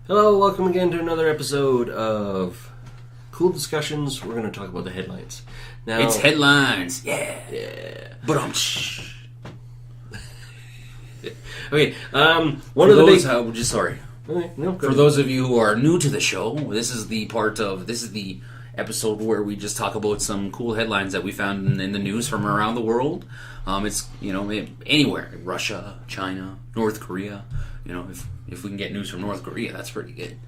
Hello, welcome again to another episode of Cool Discussions. We're going to talk about the headlines. Now, It's headlines, yeah. But okay. one of the big. Sorry. Okay, no, go For ahead. those of you who are new to the show, this is the episode where we just talk about some cool headlines that we found in the news from around the world. It's anywhere, Russia, China, North Korea. If we can get news from North Korea, that's pretty good.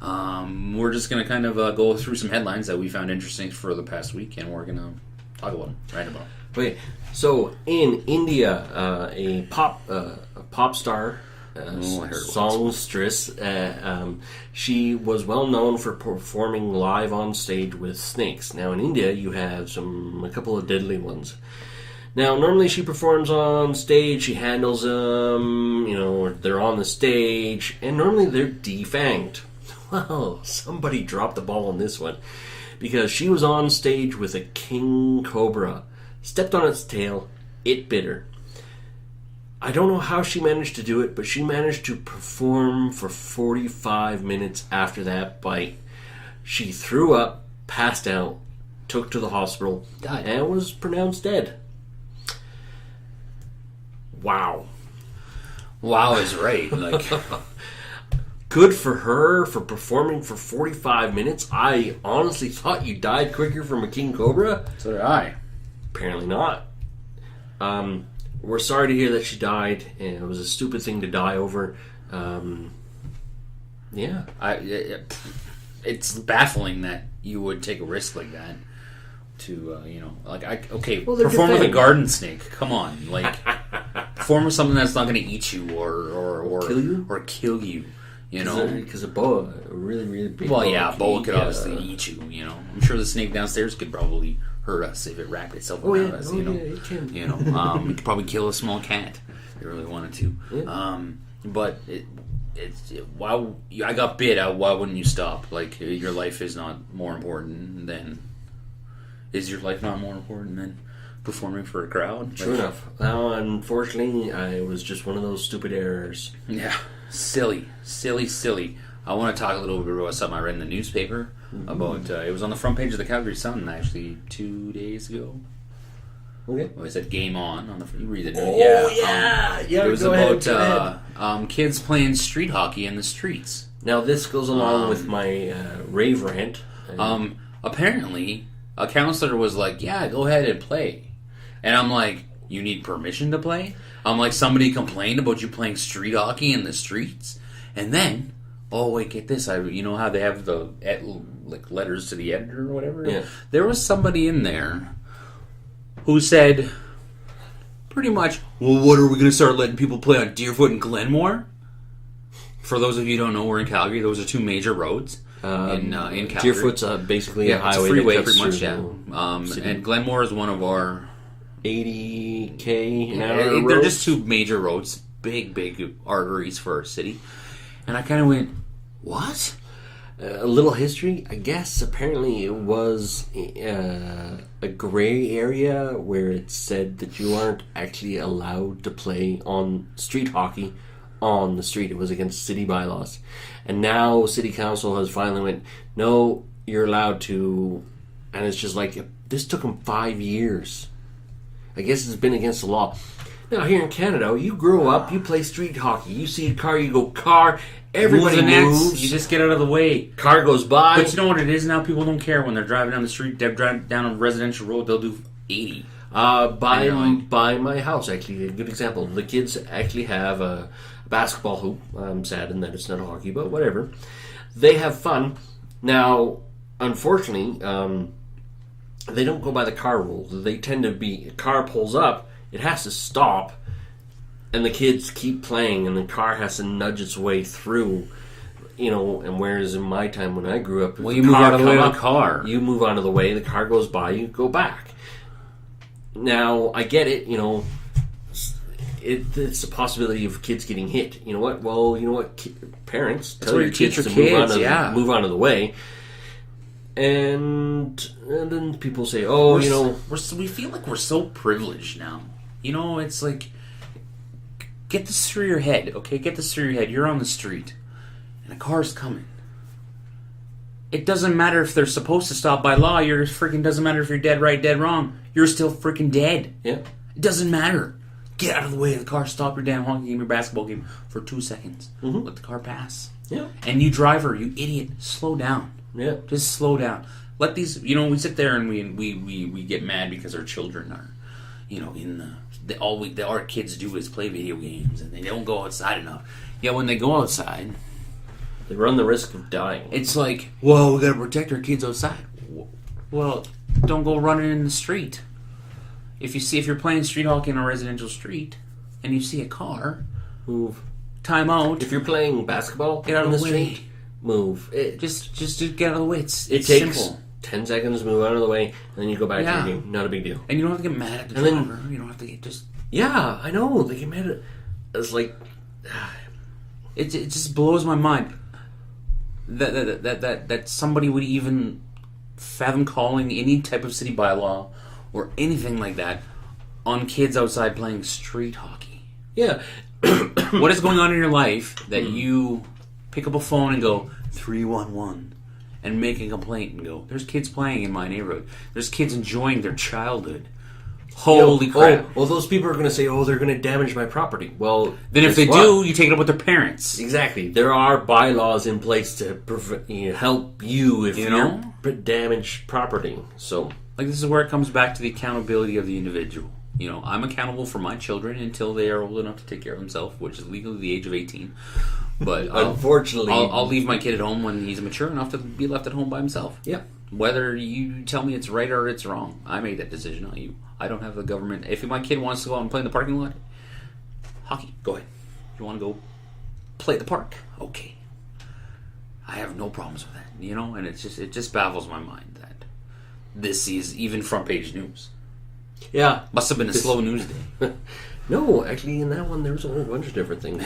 We're just gonna kind of go through some headlines that we found interesting for the past week, and we're gonna talk about them right about. Okay, so in India, a pop star. Songstress. She was well known for performing live on stage with snakes. Now in India, you have a couple of deadly ones. Now normally she performs on stage, she handles them, they're on the stage, and normally they're defanged. Well, somebody dropped the ball on this one, because she was on stage with a king cobra, stepped on its tail, it bit her. I don't know how she managed to do it, but she managed to perform for 45 minutes after that bite. She threw up, passed out, took to the hospital, Died. and was pronounced dead. Wow. Wow is right. Good for her for performing for 45 minutes. I honestly thought you died quicker from a king cobra. So did I. Apparently not. We're sorry to hear that she died, and it was a stupid thing to die over. Yeah. It's baffling that you would take a risk like that to, perform with a garden snake. Come on, perform with something that's not going to eat you or kill you, kill you. Because a boa, a really, really big. Well, yeah, a boa could obviously eat you. I'm sure the snake downstairs could probably hurt us if it wrapped itself around us. It can. It could probably kill a small cat if it really wanted to. Yeah. But why I got bit? Why wouldn't you stop? Your life is not more important than. Is your life not more important than performing for a crowd? True enough. Now, unfortunately, it was just one of those stupid errors. Yeah, silly. I want to talk a little bit about something I read in the newspaper about. It was on the front page of the Calgary Sun actually 2 days ago. Okay. It said "Game On" the. You read the news. Oh yeah. It was about kids playing street hockey in the streets. Now this goes along with my rave rant. Apparently, a counselor was like, "Yeah, go ahead and play," and I'm like, "You need permission to play?" I'm like, "Somebody complained about you playing street hockey in the streets," and then, oh wait, get this! You know how they have the letters to the editor or whatever. Yeah. There was somebody in there who said, pretty much, "Well, what are we going to start letting people play on Deerfoot and Glenmore?" For those of you who don't know, we're in Calgary. Those are two major roads. In Calgary. Deerfoot's basically a highway. It's a freeway, that cuts pretty much, through yeah. And Glenmore is one of our 80k an hour They're roads. just two major roads, big arteries for our city. And I kind of went, what? A little history, I guess. Apparently, it was a gray area where it said that you aren't actually allowed to play on street hockey on the street. It was against city bylaws. And now city council has finally went, no, you're allowed to. And it's just like, this took them 5 years. I guess it's been against the law. Now here in Canada, you grow up, you play street hockey, you see a car, you go car, everybody moves. You just get out of the way. Car goes by. But you know what it is now? People don't care when they're driving down the street. They're driving down a residential road, they'll do 80. By my house, actually, a good example. The kids actually have a basketball hoop. I'm saddened that it's not a hockey, but whatever. They have fun. Now, unfortunately, they don't go by the car rules. They tend to be, a car pulls up, it has to stop, and the kids keep playing, and the car has to nudge its way through. And whereas in my time when I grew up, well, you move out of the way of the car. You move out of the way, the car goes by, you go back. Now, I get it, it's a possibility of kids getting hit. You know what? Well, parents, tell your kids to move on of the way. And then people say, we feel like we're so privileged now. It's like, get this through your head, okay? Get this through your head. You're on the street, and a car's coming. It doesn't matter if they're supposed to stop by law. You're freaking doesn't matter if you're dead right, dead wrong. You're still freaking dead. Yeah. It doesn't matter. Get out of the way of the car. Stop your damn hockey game, your basketball game for 2 seconds. Mm-hmm. Let the car pass. Yeah. And you driver, you idiot, slow down. Yeah. Just slow down. Let these, we sit there and we get mad because our children are, all our kids do is play video games and they don't go outside enough. Yeah, when they go outside, they run the risk of dying. it's like, whoa, we gotta protect our kids outside. Well, don't go running in the street. If you're playing street hockey in a residential street and you see a car, Move. time out. If you're playing basketball Get out on of the the way. street, move. Just get out of the way. It's It takes simple. 10 seconds to move out of the way, and then you go back Yeah. to your game. Not a big deal. And you don't have to get mad at the And then- driver. You don't have to get just... Yeah, I know. They get mad at... It's like... It just blows my mind that somebody would even fathom calling any type of city bylaw or anything like that on kids outside playing street hockey. Yeah. What is going on in your life that you pick up a phone and go 311 and make a complaint and go, there's kids playing in my neighborhood. There's kids enjoying their childhood. Holy crap. Well, those people are going to say, they're going to damage my property. Well, Then if guess they what? do, you take it up with their parents. Exactly. There are bylaws in place to help you if You you're know? damaged property. So, Like, this is where it comes back to the accountability of the individual. I'm accountable for my children until they are old enough to take care of themselves, which is legally the age of 18. But unfortunately... I'll leave my kid at home when he's mature enough to be left at home by himself. Yeah. Whether you tell me it's right or it's wrong, I made that decision, not you. I don't have the government. If my kid wants to go out and play in the parking lot, hockey, go ahead. You want to go play at the park? Okay. I have no problems with that, and it just baffles my mind that this is even front page news. Yeah. Must have been a slow news day. No, actually, in that one, there was a whole bunch of different things.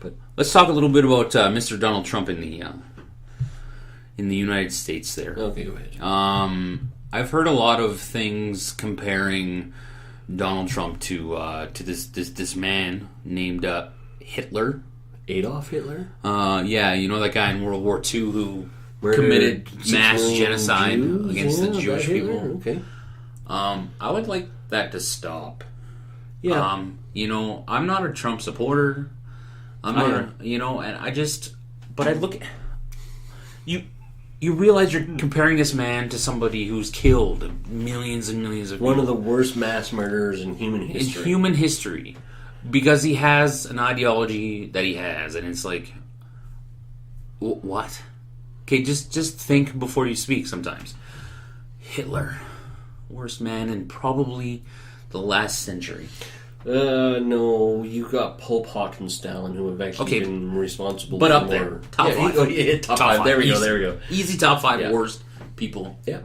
But Let's talk a little bit about Mr. Donald Trump in the United States there. okay, go ahead. I've heard a lot of things comparing Donald Trump to this man named Hitler. Adolf Hitler? Yeah, that guy in World War II who Murdered committed 6 mass million genocide Jews? against the Yeah, Jewish that Hitler? people. Okay. I would like that to stop. Yeah. I'm not a Trump supporter. I'm not, and I just, but I look at you realize you're comparing this man to somebody who's killed millions and millions of people. One of the worst mass murderers in human history. In human history. Because he has an ideology that he has, and it's like, what? Okay, just think before you speak sometimes. Hitler, worst man in probably the last century. No, you got Pol Pot and Stalin who have actually been responsible but for up more. there. Top five. Top five. There we go. Easy top five Yeah. worst people Yeah.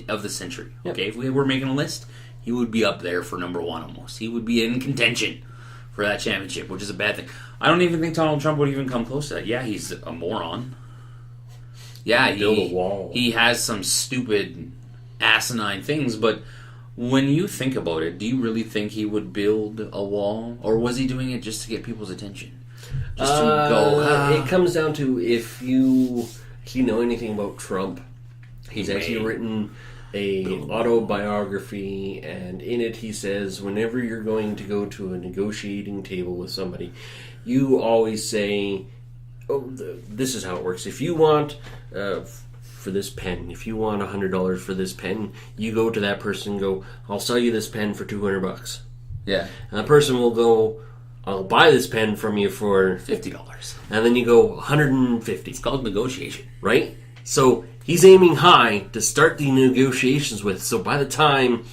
of the century. Yep. Okay, if we were making a list, he would be up there for number one almost. He would be in contention for that championship, which is a bad thing. I don't even think Donald Trump would even come close to that. Yeah, he's a moron. Yeah, Build a wall. He has some stupid, asinine things, but when you think about it, do you really think he would build a wall? Or was he doing it just to get people's attention? Just to go, It comes down to if you know anything about Trump. He's actually written a autobiography, and in it he says whenever you're going to go to a negotiating table with somebody, you always say, this is how it works. If you want for this pen, if you want $100 for this pen, you go to that person and go, I'll sell you this pen for $200. yeah, And that person will go, I'll buy this pen from you for $50. and then you go $150. It's called negotiation. Right? So he's aiming high to start the negotiations with. So by the time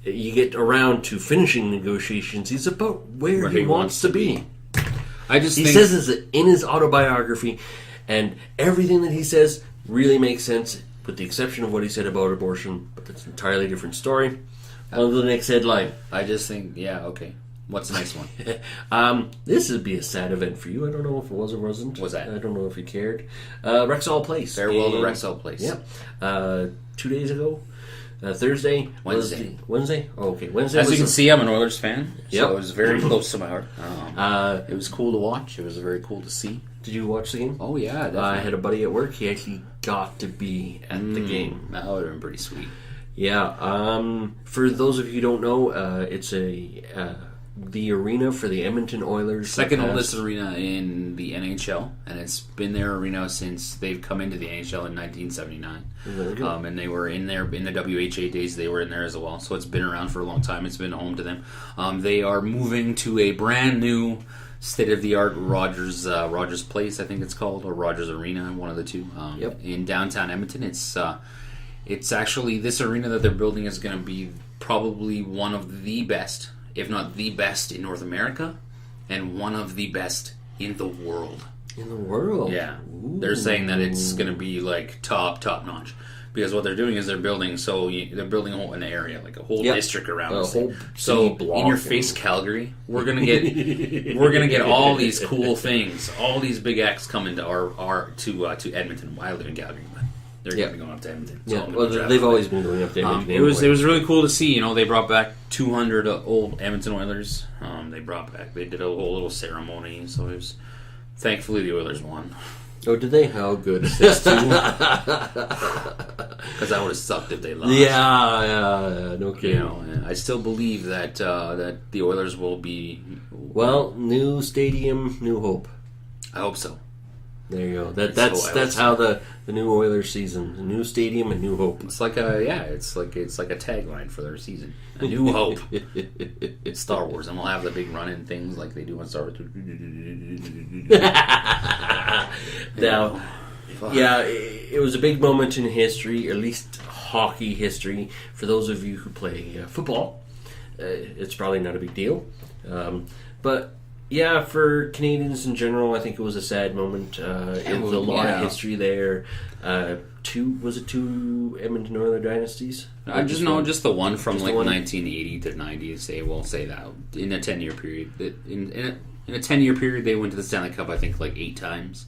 you get around to finishing negotiations, he's about where he wants to be. I just He think says this in his autobiography, and everything that he says really makes sense, with the exception of what he said about abortion. But that's an entirely different story. On to the next headline. I just think, yeah, okay. What's the next one? This would be a sad event for you. I don't know if it was or wasn't. What's that? I don't know if you cared. Rexall Place. Farewell to Rexall Place. Yep. 2 days ago. Thursday. Wednesday. Wednesday? Oh, okay. Wednesday. As you can see, I'm an Oilers fan, so Yep. it was very close to my heart. It was cool to watch. It was very cool to see. Did you watch the game? Oh yeah, definitely. I had a buddy at work. He actually got to be at the game. That would have been pretty sweet. Yeah. For those of you who don't know, it's the arena for the Edmonton Oilers. Second oldest arena in the NHL, and it's been their arena since they've come into the NHL in 1979. There we go. And they were in there in the WHA days. They were in there as well, so it's been around for a long time. It's been home to them. They are moving to a brand new state-of-the-art Rogers Place, I think it's called, or Rogers Arena, one of the two. In downtown Edmonton. It's actually, this arena that they're building is going to be probably one of the best, if not the best, in North America, and one of the best in the world. In the world? Yeah. Ooh. They're saying that it's going to be like top notch. Because what they're doing is they're building an area, like a whole district around a whole so block. In your face, Calgary, we're gonna get all these cool things, all these big acts coming to Edmonton. I live in Calgary, but they're gonna be going up to Edmonton. So they've always been going up to Edmonton. It was really cool to see. You know, they brought back 200 old Edmonton Oilers. They did a whole little ceremony. So it was, thankfully the Oilers won. Oh, did they? How good. 6-2. Because that would have sucked if they lost. Yeah, no kidding. You know, I still believe that the Oilers will be. Well, new stadium, new hope. I hope so. There you go. That's how the new Oilers season. A new stadium, a new hope. It's like it's like a tagline for their season. A new hope. It's Star Wars, and we'll have the big run-in things like they do on Star Wars. Now, yeah, it was a big moment in history, at least hockey history. For those of you who play football, it's probably not a big deal. But yeah, for Canadians in general, I think it was a sad moment. It was a lot of history there. Two Edmonton Oilers dynasties? Just the one from just like one? 1980 to 90. We'll say that in a 10-year period. In a 10-year period, they went to the Stanley Cup. I think like 8 times,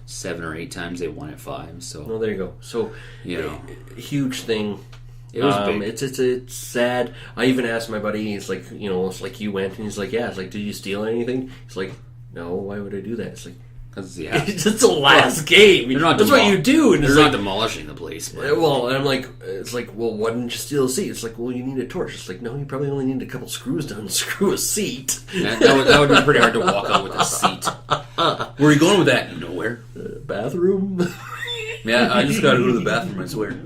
7 or 8 times. They won it 5. So there you go. So huge thing. It was big. It's sad. I even asked my buddy. He's like, it's like you went, and he's like, yeah. It's like, did you steal anything? He's like, no. Why would I do that? It's like, it's the last game. That's what you do. And they're not demolishing the place. But. Well, and I'm like, it's like, well, why didn't you steal a seat? It's like, well, you need a torch. It's like, no, you probably only need a couple screws to unscrew a seat. That would be pretty hard to walk out with a seat. Where are you going with that? Nowhere. Bathroom. Yeah, I just got to go to the bathroom. I swear.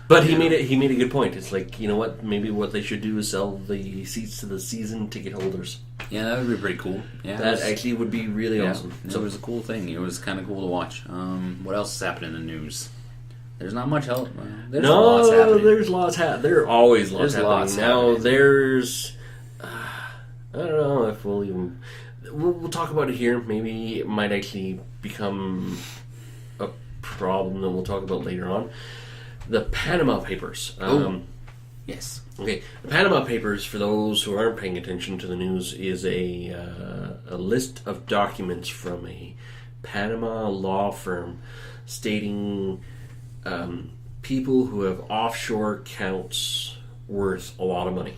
But he made a good point. It's like, you know what? Maybe what they should do is sell the seats to the season ticket holders. Yeah, that would be pretty cool. Yeah, that actually would be really awesome. So it was a cool thing. It was kind of cool to watch. What else is happening in the news? There's not much else. There's lots happening. There's lots happening. There are always lots happening. Now there's, I don't know if we'll even. We'll talk about it here. Maybe it might actually become a problem that we'll talk about later on. The Panama Papers. Yes. Okay. The Panama Papers, for those who aren't paying attention to the news, is a list of documents from a Panama law firm stating people who have offshore accounts worth a lot of money.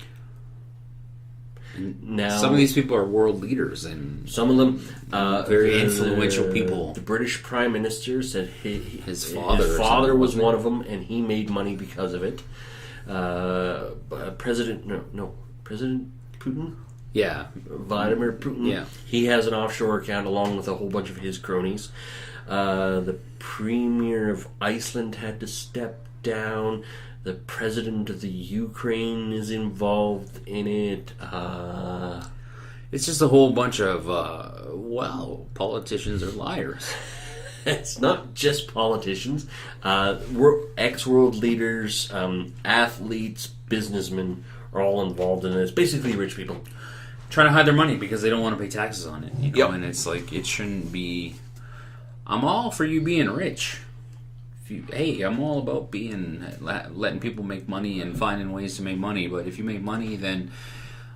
Now, some of these people are world leaders, and some of them very influential people. The British Prime Minister said his father was one of them, and he made money because of it. President Putin. Yeah, Vladimir Putin. Yeah, he has an offshore account along with a whole bunch of his cronies. The Premier of Iceland had to step down. The president of the Ukraine is involved in it. It's just a whole bunch of, politicians are liars. It's not just politicians. Ex-world leaders, athletes, businessmen are all involved in it. It's basically rich people. Trying to hide their money because they don't want to pay taxes on it. You know? And it's like, it shouldn't be... I'm all for you being rich. I'm all about letting people make money and finding ways to make money. But if you make money, then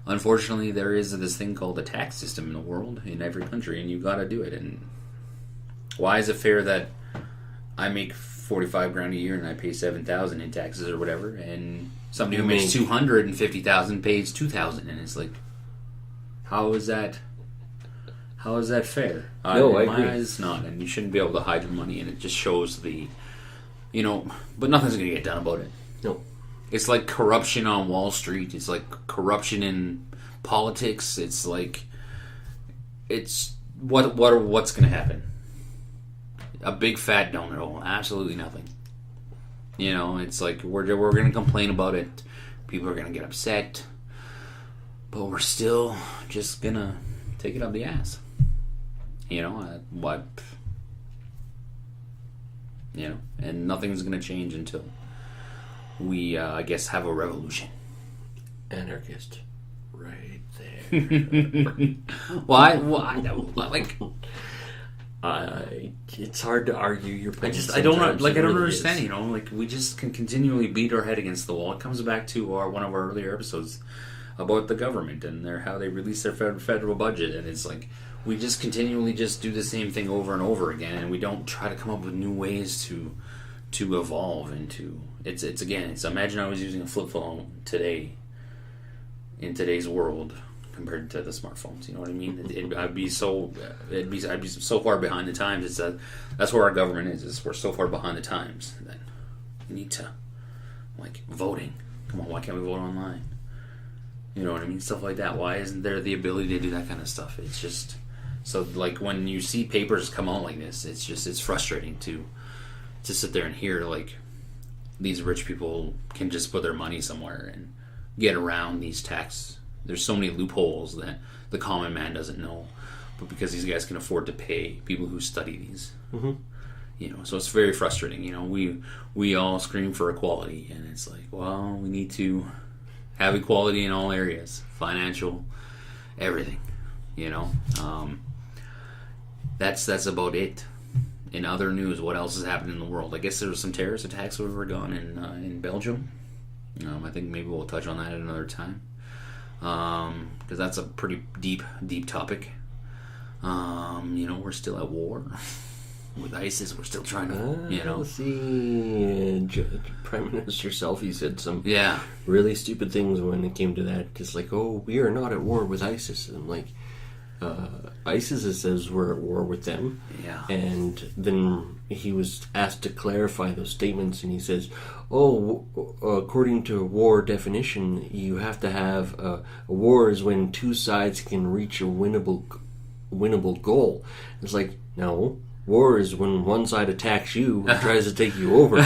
unfortunately there is this thing called a tax system in the world, in every country, and you got to do it. And why is it fair that I make $45,000 a year and I pay $7,000 in taxes or whatever, and somebody who makes $250,000 pays $2,000, and it's like, how is that? How is that fair? No, I in agree. my eyes, it's not, and you shouldn't be able to hide your money, and it just shows the, but nothing's going to get done about it. No. It's like corruption on Wall Street. It's like corruption in politics. It's like, what's going to happen? A big fat domino. Absolutely nothing. It's like we're going to complain about it. People are going to get upset. But we're still just going to take it up the ass. What? And nothing's going to change until we, I guess, have a revolution. Anarchist. Right there. Why? Like, it's hard to argue your point. I don't understand. Like we just can continually beat our head against the wall. It comes back to one of our earlier episodes about the government and how they release their federal budget, and it's like we just continually just do the same thing over and over again, and we don't try to come up with new ways to evolve into. It's imagine I was using a flip phone today in today's world compared to the smartphones. You know what I mean? I'd be so far behind the times. That's where our government is. We're so far behind the times that we need to, like, voting. Come on, why can't we vote online? You know what I mean? Stuff like that. Why isn't there the ability to do that kind of stuff? It's just so, like, when you see papers come out like this, it's frustrating to sit there and hear, like, these rich people can just put their money somewhere and get around these tax. There's so many loopholes that the common man doesn't know, but because these guys can afford to pay people who study these, so it's very frustrating. We all scream for equality, and it's like, well, we need to have equality in all areas, financial, everything. That's about it. In other news, what else has happened in the world? I guess there was some terrorist attacks over gone in Belgium. I think maybe we'll touch on that at another time. Because that's a pretty deep topic. We're still at war with ISIS. We're still trying to, See, Prime Minister Selfie said some yeah, really stupid things when it came to that. Just like, oh, we are not at war with ISIS. And I'm like, ISIS says we're at war with them. Yeah. And then he was asked to clarify those statements, and he says, oh, according to war definition, you have to have a war is when two sides can reach a winnable goal. It's like, no, war is when one side attacks you and tries to take you over,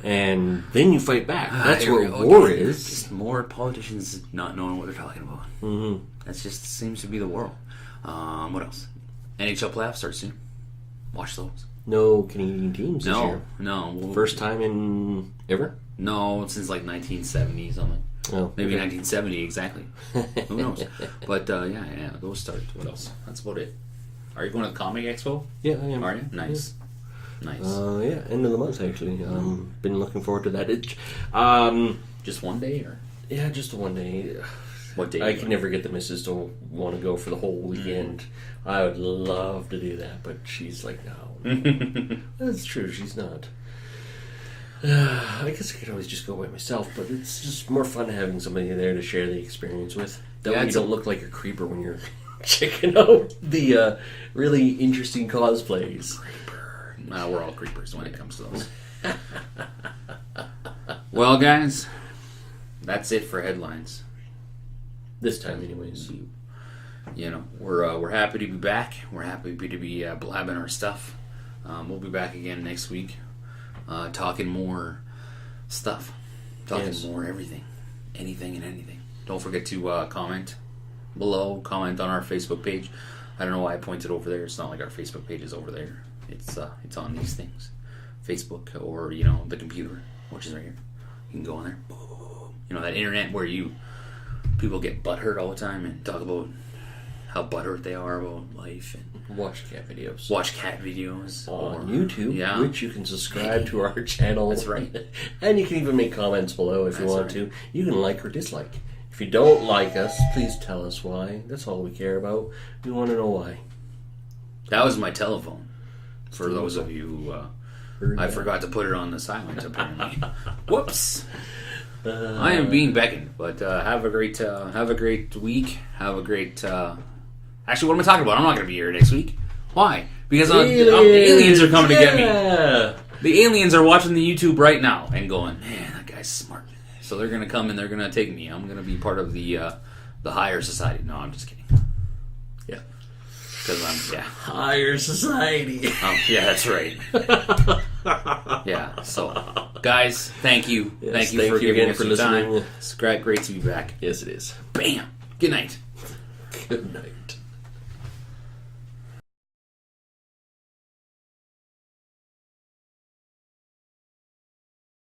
and then you fight back. That's what war is. Just more politicians not knowing what they're talking about. Mm-hmm. That just seems to be the world. What else? NHL playoffs start soon. Watch those. No Canadian teams this year. No. First time in ever? No, since like 1970 something. Oh, maybe okay. 1970 exactly. Who knows? But yeah, those start. What else? That's about it. Are you going to the Comic Expo? Yeah, I am. Are you? Nice. Yeah, end of the month actually. Been looking forward to that. Just one day or? Yeah, just one day. What day? I can never get the missus to want to go for the whole weekend. I would love to do that, but she's like, no. That's true, she's not. I guess I could always just go by myself, but it's just more fun having somebody there to share the experience with. That way you don't look like a creeper when you're checking out the really interesting cosplays. Creeper. We're all creepers when it comes to those. Well, guys, that's it for headlines. This time, anyways. We're happy to be back. We're happy to be blabbing our stuff. We'll be back again next week, talking more stuff, more everything, anything and anything. Don't forget to comment below. Comment on our Facebook page. I don't know why I pointed over there. It's not like our Facebook page is over there. It's on these things, Facebook or the computer, which is right here. You can go on there. That internet where people get butthurt all the time and talk about how butthurt they are about life and watch cat videos on YouTube, which you can subscribe to our channel. That's right. And you can even make comments below if you want to. You can like or dislike. If you don't like us, please tell us why. That's all we care about. We want to know why. That was my telephone. For those of you who I forgot to put it on the silent apparently. Whoops. I am being beckoned, but have a great week. Have a great Actually, what am I talking about? I'm not going to be here next week. Why? Because the aliens are coming to get me. The aliens are watching the YouTube right now and going, man, that guy's smart. So they're going to come and they're going to take me. I'm going to be part of the higher society. No, I'm just kidding. Yeah. Because higher society. Yeah, that's right. Yeah, so, guys, thank you. Yes, thank you for giving us your listening. time. It's great to be back. Yes, it is. Bam! Good night. Good night.